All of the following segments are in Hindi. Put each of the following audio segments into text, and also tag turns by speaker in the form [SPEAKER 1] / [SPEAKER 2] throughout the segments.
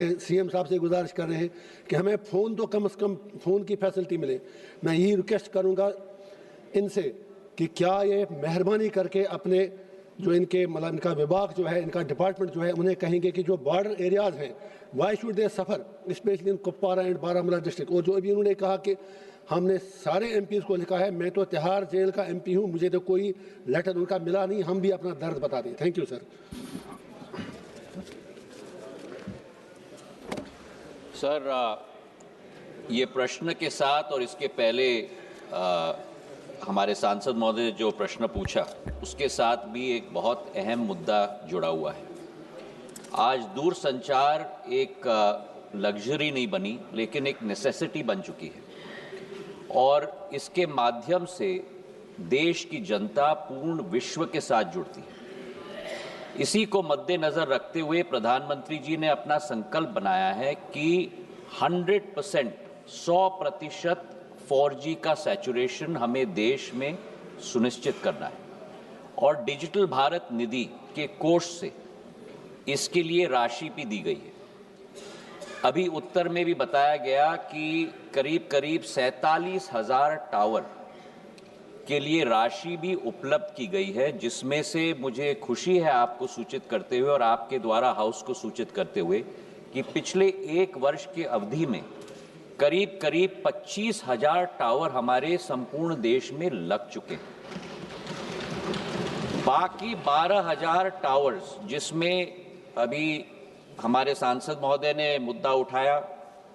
[SPEAKER 1] सीएम साहब से गुजारिश कर रहे हैं कि हमें फ़ोन तो कम से कम फ़ोन की फैसिलिटी मिले। मैं यही रिक्वेस्ट करूंगा इनसे कि क्या ये मेहरबानी करके अपने जो इनके मतलब इनका विभाग जो है, इनका डिपार्टमेंट जो है, उन्हें कहेंगे कि जो बॉर्डर एरियाज़ हैं why should they suffer, specially in Kupwara and Baramulla district. और जो अभी उन्होंने कहा कि हमने सारे एमपीज़ को लिखा है, मैं तो तिहाड़ जेल का एमपी हूँ, मुझे तो कोई लेटर उनका मिला नहीं, हम भी अपना दर्द बता दें। Thank you sir.
[SPEAKER 2] सर, ये प्रश्न के साथ और इसके पहले हमारे सांसद महोदय ने जो प्रश्न पूछा उसके साथ भी एक बहुत अहम मुद्दा जुड़ा हुआ है। आज दूरसंचार एक लग्जरी नहीं बनी, लेकिन एक नेसेसिटी बन चुकी है और इसके माध्यम से देश की जनता पूर्ण विश्व के साथ जुड़ती है। इसी को मद्देनजर रखते हुए प्रधानमंत्री जी ने अपना संकल्प बनाया है कि 100% 4G का सैचुरेशन हमें देश में सुनिश्चित करना है और डिजिटल भारत निधि के कोष से इसके लिए राशि भी दी गई है। अभी उत्तर में भी बताया गया कि करीब 47,000 टावर के लिए राशि भी उपलब्ध की गई है, जिसमें से मुझे खुशी है आपको सूचित करते हुए और आपके द्वारा हाउस को सूचित करते हुए कि पिछले 1 वर्ष की अवधि में करीब 25,000 टावर हमारे संपूर्ण देश में लग चुके हैं। बाकी 12,000 टावर्स, जिसमें अभी हमारे सांसद महोदय ने मुद्दा उठाया,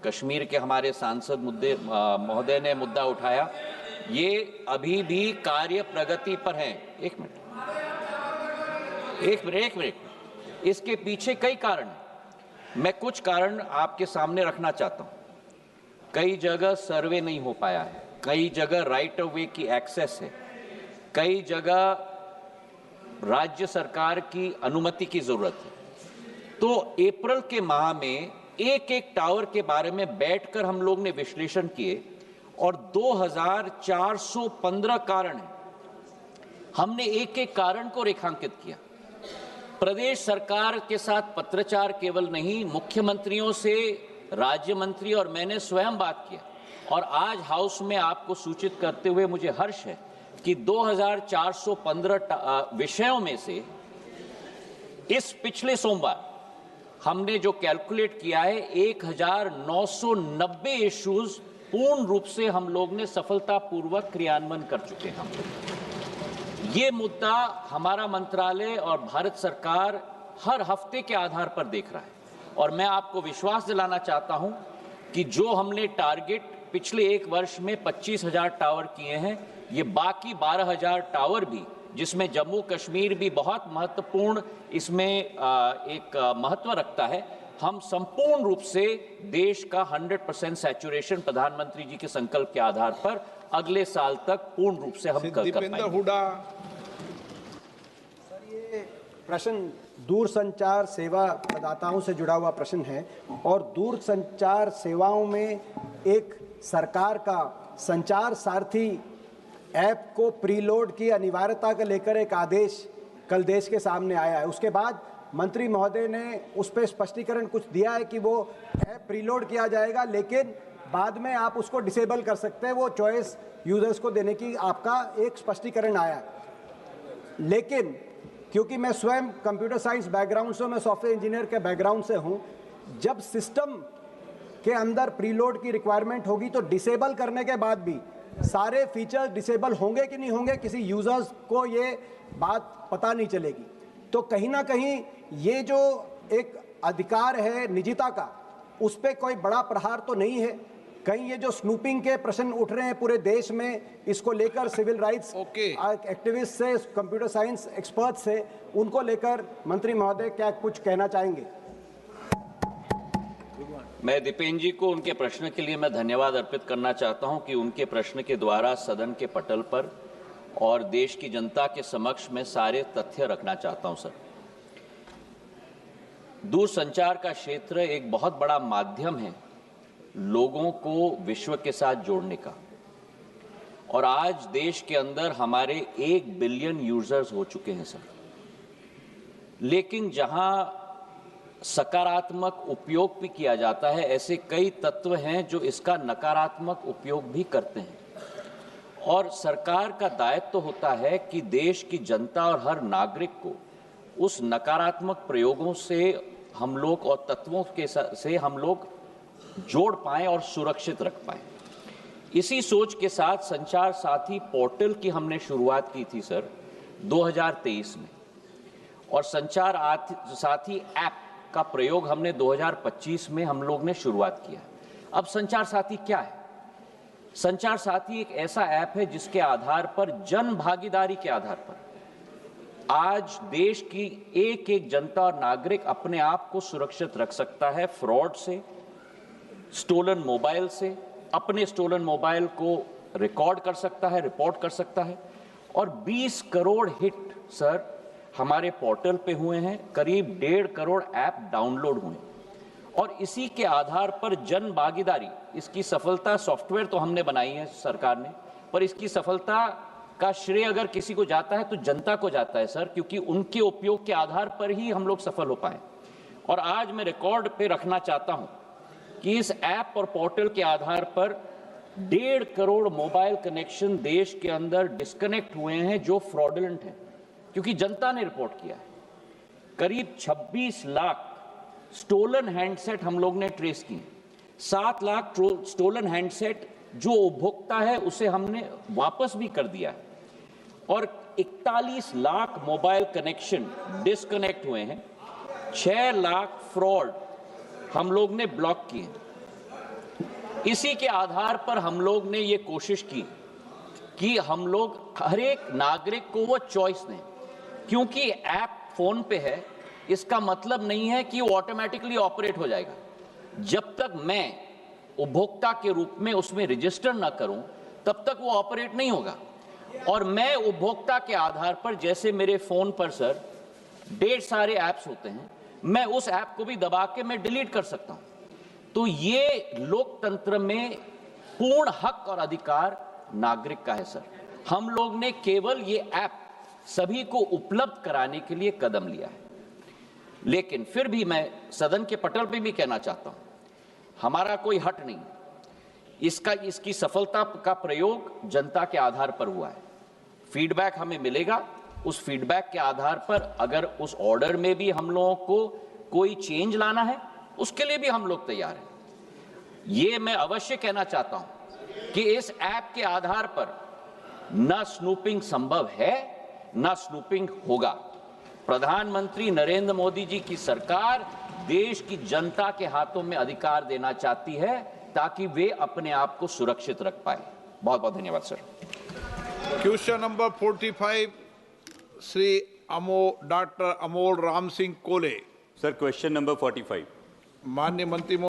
[SPEAKER 2] कश्मीर के हमारे सांसद महोदय ने मुद्दा उठाया, ये अभी भी कार्य प्रगति पर हैं। एक मिनट, इसके पीछे कई कारण हैं। मैं कुछ कारण आपके सामने रखना चाहता हूं। कई जगह सर्वे नहीं हो पाया है, कई जगह राइट ऑफ वे की एक्सेस है, कई जगह राज्य सरकार की अनुमति की जरूरत है। तो अप्रैल के माह में एक टावर के बारे में बैठकर हम लोग ने विश्लेषण किए और 2,415 कारण हैं। हमने एक कारण को रेखांकित किया। प्रदेश सरकार के साथ पत्रचार केवल नहीं, मुख्यमंत्रियों से राज्य मंत्री और मैंने स्वयं बात किया और आज हाउस में आपको सूचित करते हुए मुझे हर्ष है कि 2,415 विषयों में से इस पिछले सोमवार हमने जो कैलकुलेट किया है 1,990 इश्यूज पूर्ण रूप से हम लोग ने सफलतापूर्वक क्रियान्वयन कर चुके हैं। ये मुद्दा हमारा मंत्रालय और भारत सरकार हर हफ्ते के आधार पर देख रहा है और मैं आपको विश्वास दिलाना चाहता हूं कि जो हमने टारगेट पिछले 1 वर्ष में 25,000 टावर किए हैं, ये बाकी 12,000 टावर भी, जिसमें जम्मू कश्मीर भी बहुत महत्वपूर्ण इसमें एक महत्व रखता है, हम संपूर्ण रूप से देश का 100% सैचुरेशन प्रधानमंत्री जी के संकल्प के आधार पर अगले साल तक पूर्ण रूप से हम कर पाएंगे।
[SPEAKER 3] सर, ये प्रश्न दूरसंचार सेवा प्रदाताओं से जुड़ा हुआ प्रश्न है और दूरसंचार सेवाओं में एक सरकार का संचार सारथी ऐप को प्रीलोड की अनिवार्यता को लेकर एक आदेश कल देश के सामने आया है। उसके बाद मंत्री महोदय ने उस पर स्पष्टीकरण कुछ दिया है कि वो ऐप प्रीलोड किया जाएगा, लेकिन बाद में आप उसको डिसेबल कर सकते हैं। वो चॉइस यूजर्स को देने की आपका एक स्पष्टीकरण आया। लेकिन क्योंकि मैं स्वयं कंप्यूटर साइंस बैकग्राउंड से, मैं सॉफ्टवेयर इंजीनियर के बैकग्राउंड से हूं, जब सिस्टम के अंदर प्रीलोड की रिक्वायरमेंट होगी तो डिसेबल करने के बाद भी सारे फीचर्स डिसेबल होंगे कि नहीं होंगे, किसी यूजर्स को ये बात पता नहीं चलेगी। तो कहीं ना कहीं ये जो एक अधिकार है निजता का, उस पर कोई बड़ा प्रहार तो नहीं है। कहीं ये जो स्नूपिंग के प्रश्न उठ रहे हैं पूरे देश में, इसको लेकर सिविल राइट्स एक्टिविस्ट से, कंप्यूटर साइंस एक्सपर्ट से, उनको लेकर मंत्री महोदय क्या कुछ कहना चाहेंगे?
[SPEAKER 2] मैं दीपेन जी को उनके प्रश्न के लिए मैं धन्यवाद अर्पित करना चाहता हूं कि उनके प्रश्न के द्वारा सदन के पटल पर और देश की जनता के समक्ष मैं सारे तथ्य रखना चाहता हूं। सर, दूरसंचार का क्षेत्र एक बहुत बड़ा माध्यम है लोगों को विश्व के साथ जोड़ने का और आज देश के अंदर हमारे 1 बिलियन यूजर्स हो चुके हैं। सर, लेकिन जहां सकारात्मक उपयोग भी किया जाता है, ऐसे कई तत्व हैं जो इसका नकारात्मक उपयोग भी करते हैं। और सरकार का दायित्व तो होता है कि देश की जनता और हर नागरिक को उस नकारात्मक प्रयोगों से हम लोग और तत्वों के से हम लोग जोड़ पाएं और सुरक्षित रख पाएं। इसी सोच के साथ संचार साथी पोर्टल की हमने शुरुआत की थी सर 2023 में, और संचार साथी ऐप का प्रयोग हमने 2025 में हम लोग ने शुरुआत किया। अब संचार साथी क्या है? संचार साथी एक ऐसा ऐप है जिसके आधार पर जन भागीदारी के आधार पर आज देश की एक एक जनता और नागरिक अपने आप को सुरक्षित रख सकता है फ्रॉड से, स्टोलन मोबाइल से, अपने स्टोलन मोबाइल को रिकॉर्ड कर सकता है, रिपोर्ट कर सकता है। और 20 करोड़ हिट सर हमारे पोर्टल पे हुए हैं, करीब 1.5 करोड़ ऐप डाउनलोड हुए, और इसी के आधार पर जन भागीदारी, इसकी सफलता सॉफ्टवेयर तो हमने बनाई है सरकार ने, पर इसकी सफलता का श्रेय अगर किसी को जाता है तो जनता को जाता है सर, क्योंकि उनके उपयोग के आधार पर ही हम लोग सफल हो पाए। और आज मैं रिकॉर्ड पे रखना चाहता हूं कि इस ऐप और पोर्टल के आधार पर 1.5 करोड़ मोबाइल कनेक्शन देश के अंदर डिस्कनेक्ट हुए हैं जो फ्रॉडुलेंट हैं, क्योंकि जनता ने रिपोर्ट किया है। करीब 26 लाख स्टोलन हैंडसेट हम लोग ने ट्रेस किए, 7 लाख स्टोलन हैंडसेट जो उपभोक्ता है उसे हमने वापस भी कर दिया है, और 41 लाख मोबाइल कनेक्शन डिस्कनेक्ट हुए हैं, 6 लाख फ्रॉड हम लोग ने ब्लॉक किए। इसी के आधार पर हम लोग ने ये कोशिश की कि हम लोग हर एक नागरिक को वो चॉइस दें, क्योंकि ऐप फोन पे है इसका मतलब नहीं है कि वो ऑटोमेटिकली ऑपरेट हो जाएगा। जब तक मैं उपभोक्ता के रूप में उसमें रजिस्टर ना करूं तब तक वो ऑपरेट नहीं होगा। और मैं उपभोक्ता के आधार पर, जैसे मेरे फोन पर सर ढेर सारे ऐप्स होते हैं, मैं उस ऐप को भी दबा के मैं डिलीट कर सकता हूं। तो ये लोकतंत्र में पूर्ण हक और अधिकार नागरिक का है सर। हम लोग ने केवल ये ऐप सभी को उपलब्ध कराने के लिए कदम लिया है, लेकिन फिर भी मैं सदन के पटल पे भी कहना चाहता हूं, हमारा कोई हट नहीं, इसकी सफलता का प्रयोग जनता के आधार पर हुआ है। फीडबैक हमें मिलेगा, उस फीडबैक के आधार पर अगर उस ऑर्डर में भी हम लोगों को कोई चेंज लाना है उसके लिए भी हम लोग तैयार हैं। ये मैं अवश्य कहना चाहता हूं कि इस ऐप के आधार पर न स्नूपिंग संभव है न स्नूपिंग होगा। प्रधानमंत्री नरेंद्र मोदी जी की सरकार देश की जनता के हाथों में अधिकार देना चाहती है ताकि वे अपने आप को सुरक्षित रख पाए। बहुत बहुत धन्यवाद sir.
[SPEAKER 4] Question number 45 Shri doctor Amol Ram Singh Kole.
[SPEAKER 5] Sir question number 45।
[SPEAKER 4] माननीय मंत्री